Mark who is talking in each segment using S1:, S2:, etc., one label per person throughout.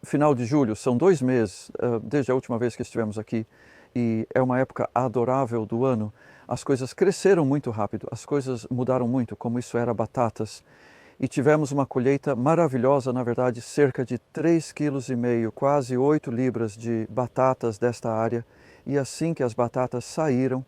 S1: final de julho, são 2 meses, desde a última vez que estivemos aqui, e é uma época adorável do ano. As coisas cresceram muito rápido, as coisas mudaram muito, como isso era batatas. E tivemos uma colheita maravilhosa, na verdade, cerca de 3,5 kg, quase 8 libras de batatas desta área. E assim que as batatas saíram,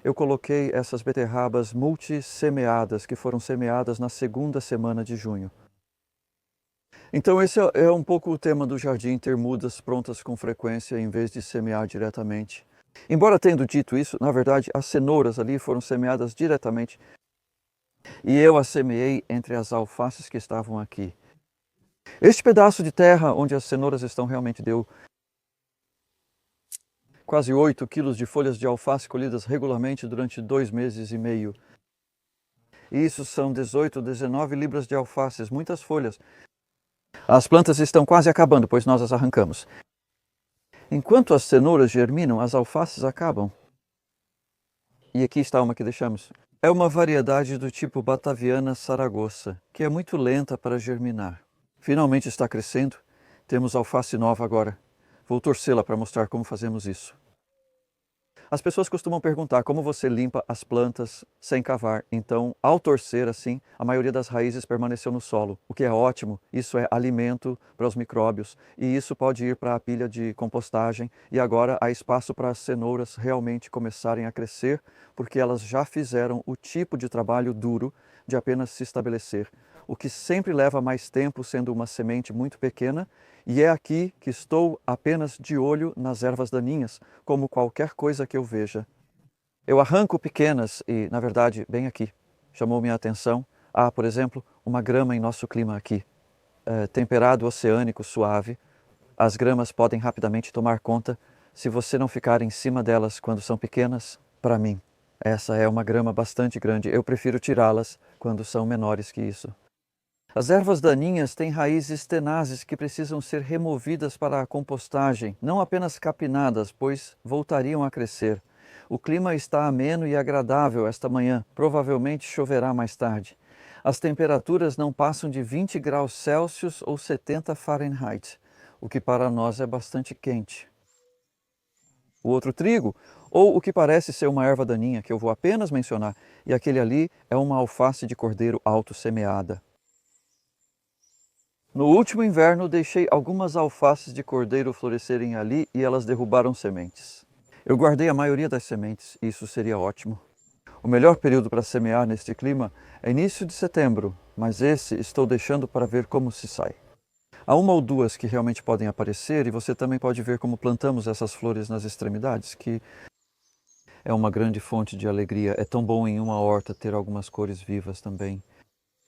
S1: eu coloquei essas beterrabas multissemeadas, que foram semeadas na segunda semana de junho. Então esse é um pouco o tema do jardim, ter mudas prontas com frequência em vez de semear diretamente. Embora tendo dito isso, na verdade as cenouras ali foram semeadas diretamente e eu as semeei entre as alfaces que estavam aqui. Este pedaço de terra onde as cenouras estão realmente deu quase 8 quilos de folhas de alface colhidas regularmente durante 2 meses e meio. E isso são 18, 19 libras de alfaces, muitas folhas. As plantas estão quase acabando, pois nós as arrancamos. Enquanto as cenouras germinam, as alfaces acabam. E aqui está uma que deixamos. É uma variedade do tipo Bataviana Saragossa, que é muito lenta para germinar. Finalmente está crescendo. Temos alface nova agora. Vou torcê-la para mostrar como fazemos isso. As pessoas costumam perguntar como você limpa as plantas sem cavar. Então, ao torcer assim, a maioria das raízes permaneceu no solo, o que é ótimo. Isso é alimento para os micróbios e isso pode ir para a pilha de compostagem. E agora há espaço para as cenouras realmente começarem a crescer, porque elas já fizeram o tipo de trabalho duro de apenas se estabelecer, o que sempre leva mais tempo sendo uma semente muito pequena. E é aqui que estou apenas de olho nas ervas daninhas, como qualquer coisa que eu veja. Eu arranco pequenas e, na verdade, bem aqui, chamou minha atenção. Há, por exemplo, uma grama em nosso clima aqui, temperado oceânico suave. As gramas podem rapidamente tomar conta se você não ficar em cima delas quando são pequenas. Para mim, essa é uma grama bastante grande. Eu prefiro tirá-las quando são menores que isso. As ervas daninhas têm raízes tenazes que precisam ser removidas para a compostagem, não apenas capinadas, pois voltariam a crescer. O clima está ameno e agradável esta manhã, provavelmente choverá mais tarde. As temperaturas não passam de 20 graus Celsius ou 70 Fahrenheit, o que para nós é bastante quente. O outro trigo, ou o que parece ser uma erva daninha, que eu vou apenas mencionar, e aquele ali é uma alface de cordeiro auto-semeada. No último inverno, deixei algumas alfaces de cordeiro florescerem ali e elas derrubaram sementes. Eu guardei a maioria das sementes e isso seria ótimo. O melhor período para semear neste clima é início de setembro, mas esse estou deixando para ver como se sai. Há uma ou duas que realmente podem aparecer e você também pode ver como plantamos essas flores nas extremidades, que é uma grande fonte de alegria. É tão bom em uma horta ter algumas cores vivas também.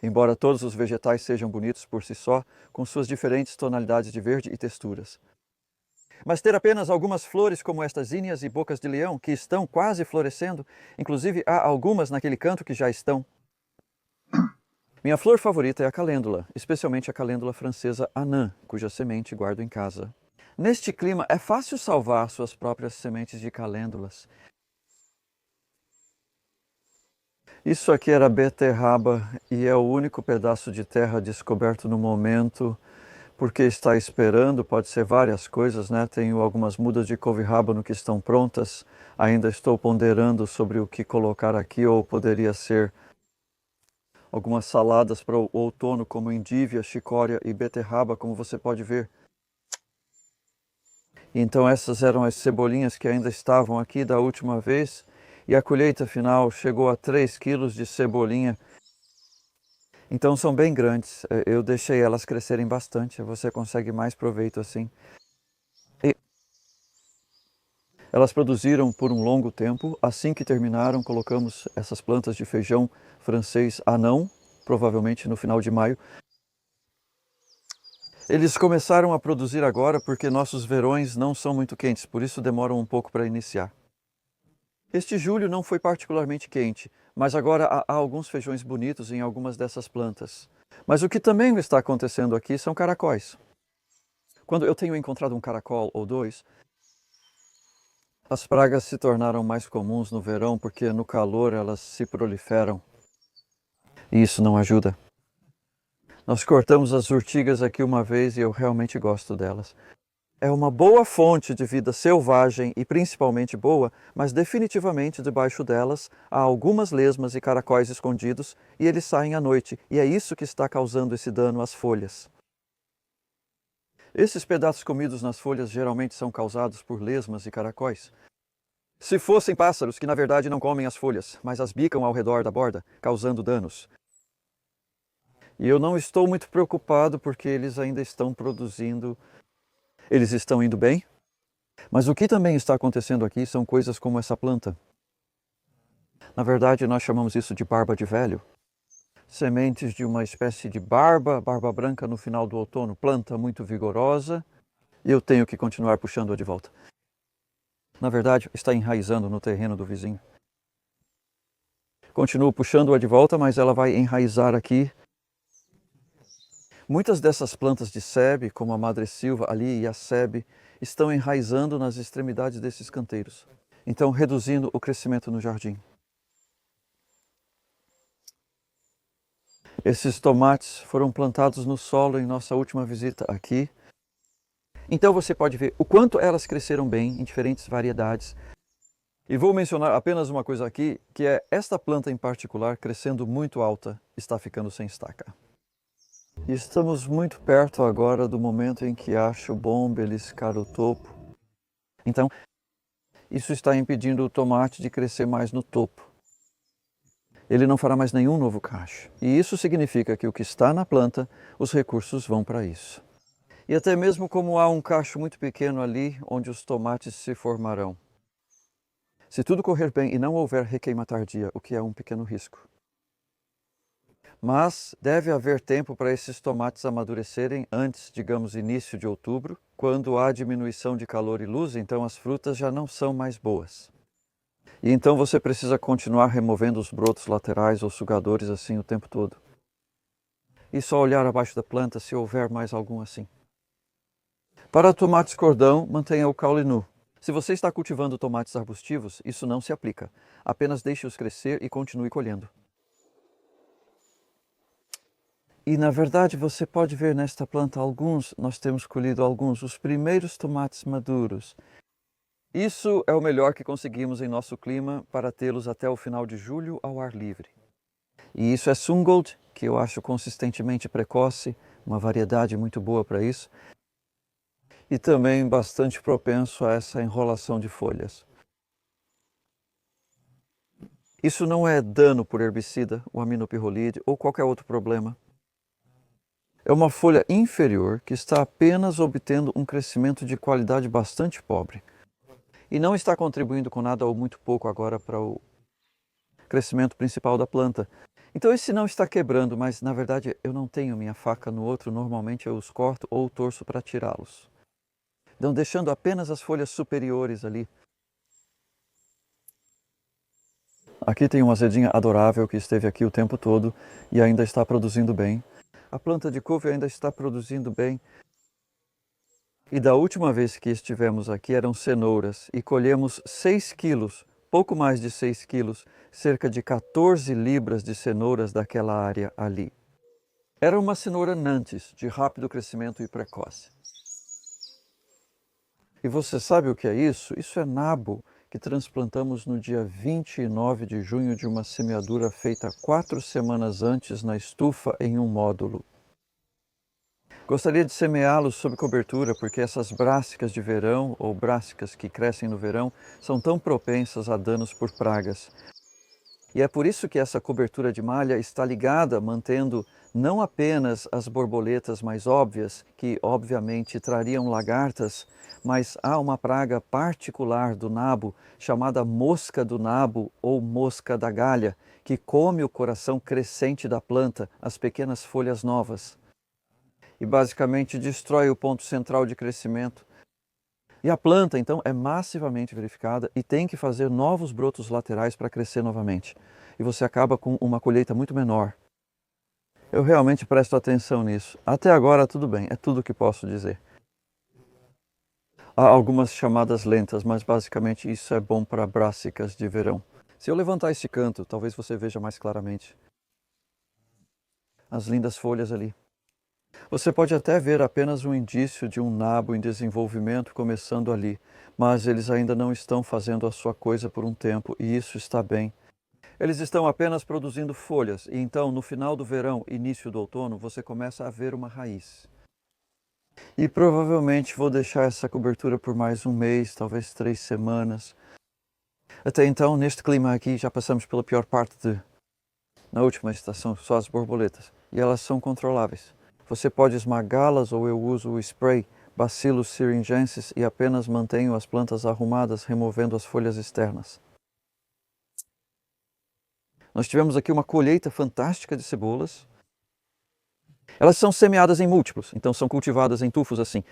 S1: Embora todos os vegetais sejam bonitos por si só, com suas diferentes tonalidades de verde e texturas. Mas ter apenas algumas flores como estas zinnias e bocas de leão, que estão quase florescendo, inclusive há algumas naquele canto que já estão. Minha flor favorita é a calêndula, especialmente a calêndula francesa anã, cuja semente guardo em casa. Neste clima é fácil salvar suas próprias sementes de calêndulas. Isso aqui era beterraba e é o único pedaço de terra descoberto no momento, porque está esperando, pode ser várias coisas, né? Tenho algumas mudas de couve-rábano que estão prontas, ainda estou ponderando sobre o que colocar aqui, ou poderia ser algumas saladas para o outono, como endívia, chicória e beterraba, como você pode ver. Então essas eram as cebolinhas que ainda estavam aqui da última vez. E a colheita final chegou a 3 quilos de cebolinha. Então são bem grandes. Eu deixei elas crescerem bastante. Você consegue mais proveito assim. E elas produziram por um longo tempo. Assim que terminaram, colocamos essas plantas de feijão francês anão, provavelmente no final de maio. Eles começaram a produzir agora porque nossos verões não são muito quentes, por isso demoram um pouco para iniciar. Este julho não foi particularmente quente, mas agora há alguns feijões bonitos em algumas dessas plantas. Mas o que também está acontecendo aqui são caracóis. Quando eu tenho encontrado um caracol ou dois, as pragas se tornaram mais comuns no verão porque no calor elas se proliferam. E isso não ajuda. Nós cortamos as urtigas aqui uma vez e eu realmente gosto delas. É uma boa fonte de vida selvagem e principalmente boa, mas definitivamente debaixo delas há algumas lesmas e caracóis escondidos e eles saem à noite, e é isso que está causando esse dano às folhas. Esses pedaços comidos nas folhas geralmente são causados por lesmas e caracóis. Se fossem pássaros que na verdade não comem as folhas, mas as bicam ao redor da borda, causando danos. E eu não estou muito preocupado porque eles ainda estão produzindo. Eles estão indo bem, mas o que também está acontecendo aqui são coisas como essa planta. Na verdade, nós chamamos isso de barba de velho. Sementes de uma espécie de barba branca no final do outono, planta muito vigorosa, e eu tenho que continuar puxando-a de volta. Na verdade, está enraizando no terreno do vizinho. Continuo puxando-a de volta, mas ela vai enraizar aqui. Muitas dessas plantas de sebe, como a madressilva ali e a sebe, estão enraizando nas extremidades desses canteiros, então reduzindo o crescimento no jardim. Esses tomates foram plantados no solo em nossa última visita aqui. Então você pode ver o quanto elas cresceram bem em diferentes variedades. E vou mencionar apenas uma coisa aqui, que é esta planta em particular, crescendo muito alta, está ficando sem estaca. E estamos muito perto agora do momento em que acho bom beliscar o topo. Então, isso está impedindo o tomate de crescer mais no topo. Ele não fará mais nenhum novo cacho. E isso significa que o que está na planta, os recursos vão para isso. E até mesmo como há um cacho muito pequeno ali, onde os tomates se formarão. Se tudo correr bem e não houver requeima tardia, o que é um pequeno risco. Mas deve haver tempo para esses tomates amadurecerem antes, digamos, início de outubro, quando há diminuição de calor e luz, então as frutas já não são mais boas. E então você precisa continuar removendo os brotos laterais ou sugadores assim o tempo todo. E só olhar abaixo da planta se houver mais algum assim. Para tomates cordão, mantenha o caule nu. Se você está cultivando tomates arbustivos, isso não se aplica. Apenas deixe-os crescer e continue colhendo. E na verdade você pode ver nesta planta nós temos colhido alguns, os primeiros tomates maduros. Isso é o melhor que conseguimos em nosso clima para tê-los até o final de julho ao ar livre. E isso é Sungold, que eu acho consistentemente precoce, uma variedade muito boa para isso. E também bastante propenso a essa enrolação de folhas. Isso não é dano por herbicida, o aminopirrolide ou qualquer outro problema. É uma folha inferior que está apenas obtendo um crescimento de qualidade bastante pobre. E não está contribuindo com nada ou muito pouco agora para o crescimento principal da planta. Então esse não está quebrando, mas na verdade eu não tenho minha faca no outro, normalmente eu os corto ou torço para tirá-los. Então deixando apenas as folhas superiores ali. Aqui tem uma azedinha adorável que esteve aqui o tempo todo e ainda está produzindo bem. A planta de couve ainda está produzindo bem. E da última vez que estivemos aqui eram cenouras e colhemos 6 quilos, pouco mais de 6 quilos, cerca de 14 libras de cenouras daquela área ali. Era uma cenoura Nantes, de rápido crescimento e precoce. E você sabe o que é isso? Isso é nabo, que transplantamos no dia 29 de junho de uma semeadura feita 4 semanas antes na estufa em um módulo. Gostaria de semeá-los sob cobertura porque essas brássicas de verão ou brássicas que crescem no verão são tão propensas a danos por pragas. E é por isso que essa cobertura de malha está ligada, mantendo não apenas as borboletas mais óbvias, que obviamente trariam lagartas, mas há uma praga particular do nabo, chamada mosca do nabo ou mosca da galha, que come o coração crescente da planta, as pequenas folhas novas. E basicamente destrói o ponto central de crescimento. E a planta, então, é massivamente verificada e tem que fazer novos brotos laterais para crescer novamente. E você acaba com uma colheita muito menor. Eu realmente presto atenção nisso. Até agora tudo bem, é tudo o que posso dizer. Há algumas chamadas lentas, mas basicamente isso é bom para brássicas de verão. Se eu levantar esse canto, talvez você veja mais claramente as lindas folhas ali. Você pode até ver apenas um indício de um nabo em desenvolvimento começando ali, mas eles ainda não estão fazendo a sua coisa por um tempo, e isso está bem. Eles estão apenas produzindo folhas, e então no final do verão, início do outono, você começa a ver uma raiz. E provavelmente vou deixar essa cobertura por mais um mês, talvez 3 semanas. Até então, neste clima aqui, já passamos pela pior parte na última estação, só as borboletas, e elas são controláveis. Você pode esmagá-las ou eu uso o spray Bacillus syringensis e apenas mantenho as plantas arrumadas, removendo as folhas externas. Nós tivemos aqui uma colheita fantástica de cebolas. Elas são semeadas em múltiplos, então são cultivadas em tufos assim.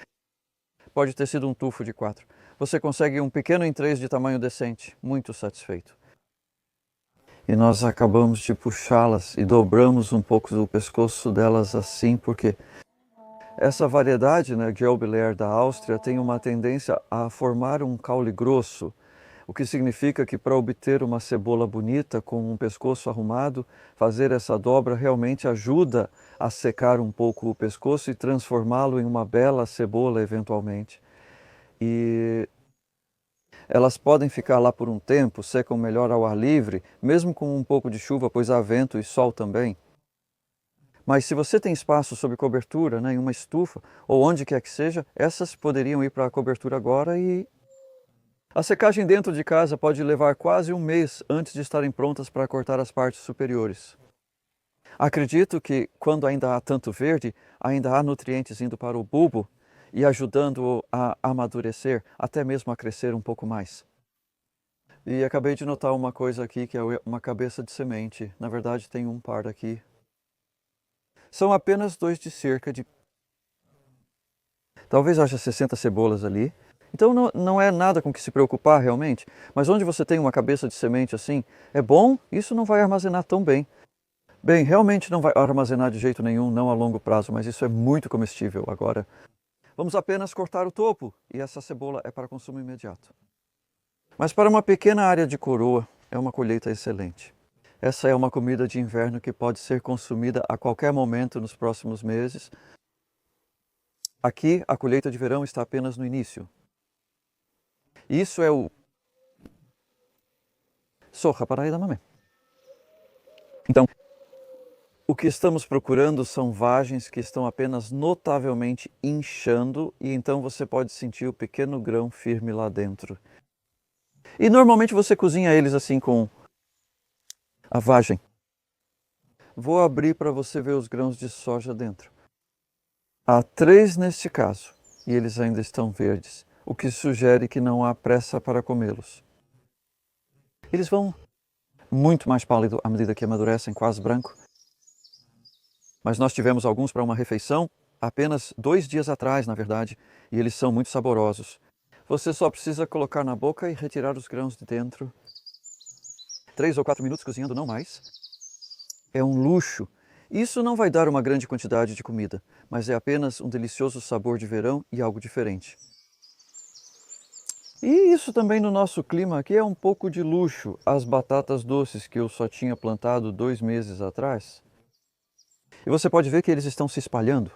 S1: Pode ter sido um tufo de 4. Você consegue um pequeno em 3 de tamanho decente, muito satisfeito. E nós acabamos de puxá-las e dobramos um pouco do pescoço delas assim, porque essa variedade, né, Geobelair da Áustria, tem uma tendência a formar um caule grosso, o que significa que para obter uma cebola bonita com um pescoço arrumado, fazer essa dobra realmente ajuda a secar um pouco o pescoço e transformá-lo em uma bela cebola eventualmente. E elas podem ficar lá por um tempo, secam melhor ao ar livre, mesmo com um pouco de chuva, pois há vento e sol também. Mas se você tem espaço sob cobertura, né, em uma estufa, ou onde quer que seja, essas poderiam ir para a cobertura agora e... A secagem dentro de casa pode levar quase um mês antes de estarem prontas para cortar as partes superiores. Acredito que, quando ainda há tanto verde, ainda há nutrientes indo para o bulbo e ajudando-o a amadurecer, até mesmo a crescer um pouco mais. E acabei de notar uma coisa aqui, que é uma cabeça de semente. Na verdade, tem um par aqui. São apenas 2 de cerca de... Talvez haja 60 cebolas ali. Então não é nada com que se preocupar realmente, mas onde você tem uma cabeça de semente assim, é bom, isso não vai armazenar tão bem. Bem, realmente não vai armazenar de jeito nenhum, não a longo prazo, mas isso é muito comestível agora. Vamos apenas cortar o topo, e essa cebola é para consumo imediato. Mas para uma pequena área de coroa, é uma colheita excelente. Essa é uma comida de inverno que pode ser consumida a qualquer momento nos próximos meses. Aqui, a colheita de verão está apenas no início. Isso é o soja para edamame. Então, o que estamos procurando são vagens que estão apenas notavelmente inchando e então você pode sentir o pequeno grão firme lá dentro. E normalmente você cozinha eles assim com a vagem. Vou abrir para você ver os grãos de soja dentro. Há 3 neste caso e eles ainda estão verdes, o que sugere que não há pressa para comê-los. Eles vão muito mais pálido à medida que amadurecem, quase branco. Mas nós tivemos alguns para uma refeição apenas 2 dias atrás, na verdade, e eles são muito saborosos. Você só precisa colocar na boca e retirar os grãos de dentro. 3 ou 4 minutos cozinhando, não mais. É um luxo. Isso não vai dar uma grande quantidade de comida, mas é apenas um delicioso sabor de verão e algo diferente. E isso também no nosso clima aqui é um pouco de luxo. As batatas doces que eu só tinha plantado 2 meses atrás. E você pode ver que eles estão se espalhando.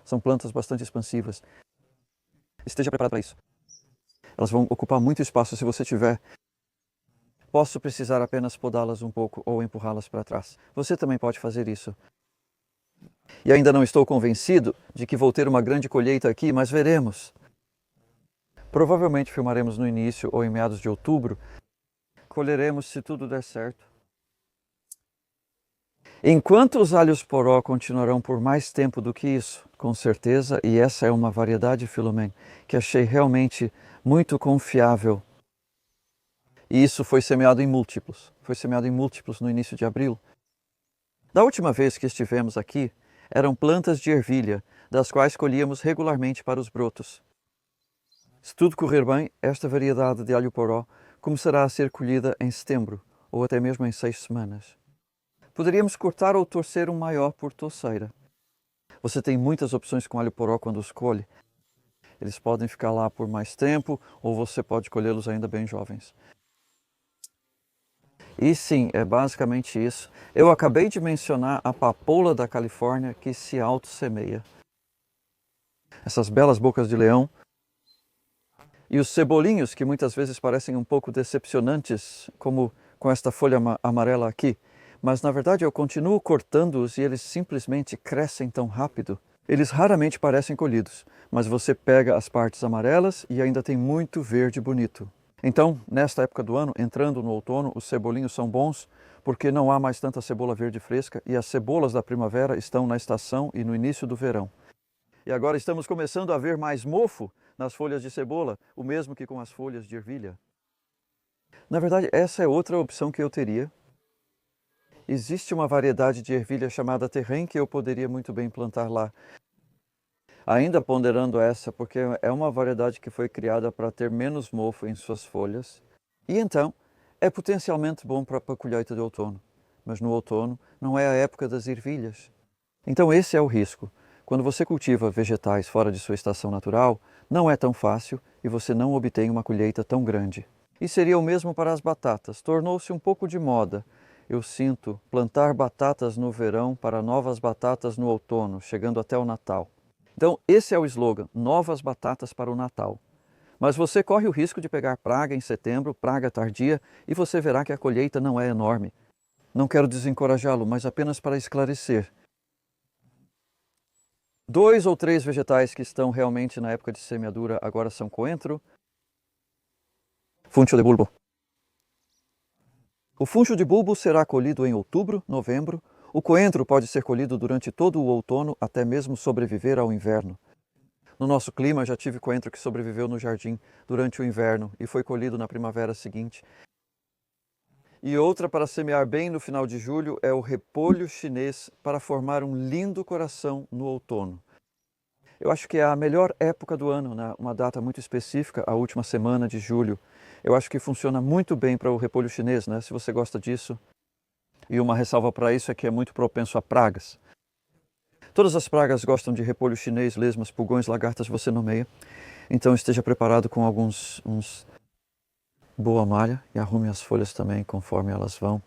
S1: São plantas bastante expansivas. Esteja preparado para isso. Elas vão ocupar muito espaço se você tiver. Posso precisar apenas podá-las um pouco ou empurrá-las para trás. Você também pode fazer isso. E ainda não estou convencido de que vou ter uma grande colheita aqui, mas veremos. Provavelmente filmaremos no início ou em meados de outubro. Colheremos se tudo der certo. Enquanto os alhos poró continuarão por mais tempo do que isso, com certeza, e essa é uma variedade, Filomene, que achei realmente muito confiável. E isso foi semeado em múltiplos. Foi semeado em múltiplos no início de abril. Da última vez que estivemos aqui, eram plantas de ervilha, das quais colhíamos regularmente para os brotos. Se tudo correr bem, esta variedade de alho poró começará a ser colhida em setembro, ou até mesmo em 6 semanas. Poderíamos cortar ou torcer um maior por toceira. Você tem muitas opções com alho poró quando os colhe. Eles podem ficar lá por mais tempo, ou você pode colhê-los ainda bem jovens. E sim, é basicamente isso. Eu acabei de mencionar a papoula da Califórnia que se auto-semeia. Essas belas bocas de leão. E os cebolinhos, que muitas vezes parecem um pouco decepcionantes, como com esta folha amarela aqui. Mas na verdade eu continuo cortando-os e eles simplesmente crescem tão rápido. Eles raramente parecem colhidos, mas você pega as partes amarelas e ainda tem muito verde bonito. Então, nesta época do ano, entrando no outono, os cebolinhos são bons porque não há mais tanta cebola verde fresca e as cebolas da primavera estão na estação e no início do verão. E agora estamos começando a ver mais mofo nas folhas de cebola, o mesmo que com as folhas de ervilha. Na verdade, essa é outra opção que eu teria. Existe uma variedade de ervilha chamada terrém que eu poderia muito bem plantar lá. Ainda ponderando essa, porque é uma variedade que foi criada para ter menos mofo em suas folhas. E então, é potencialmente bom para a colheita de outono. Mas no outono não é a época das ervilhas. Então esse é o risco. Quando você cultiva vegetais fora de sua estação natural, não é tão fácil e você não obtém uma colheita tão grande. E seria o mesmo para as batatas. Tornou-se um pouco de moda. Eu sinto plantar batatas no verão para novas batatas no outono, chegando até o Natal. Então, esse é o slogan, novas batatas para o Natal. Mas você corre o risco de pegar praga em setembro, praga tardia, e você verá que a colheita não é enorme. Não quero desencorajá-lo, mas apenas para esclarecer. 2 ou 3 vegetais que estão realmente na época de semeadura agora são coentro, funcho de bulbo. O funcho de bulbo será colhido em outubro, novembro. O coentro pode ser colhido durante todo o outono, até mesmo sobreviver ao inverno. No nosso clima, já tive coentro que sobreviveu no jardim durante o inverno e foi colhido na primavera seguinte. E outra para semear bem no final de julho é o repolho chinês para formar um lindo coração no outono. Eu acho que é a melhor época do ano, né? Uma data muito específica, a última semana de julho. Eu acho que funciona muito bem para o repolho chinês, né? Se você gosta disso. E uma ressalva para isso é que é muito propenso a pragas. Todas as pragas gostam de repolho chinês, lesmas, pulgões, lagartas, você nomeia. Então esteja preparado com boa malha e arrume as folhas também conforme elas vão.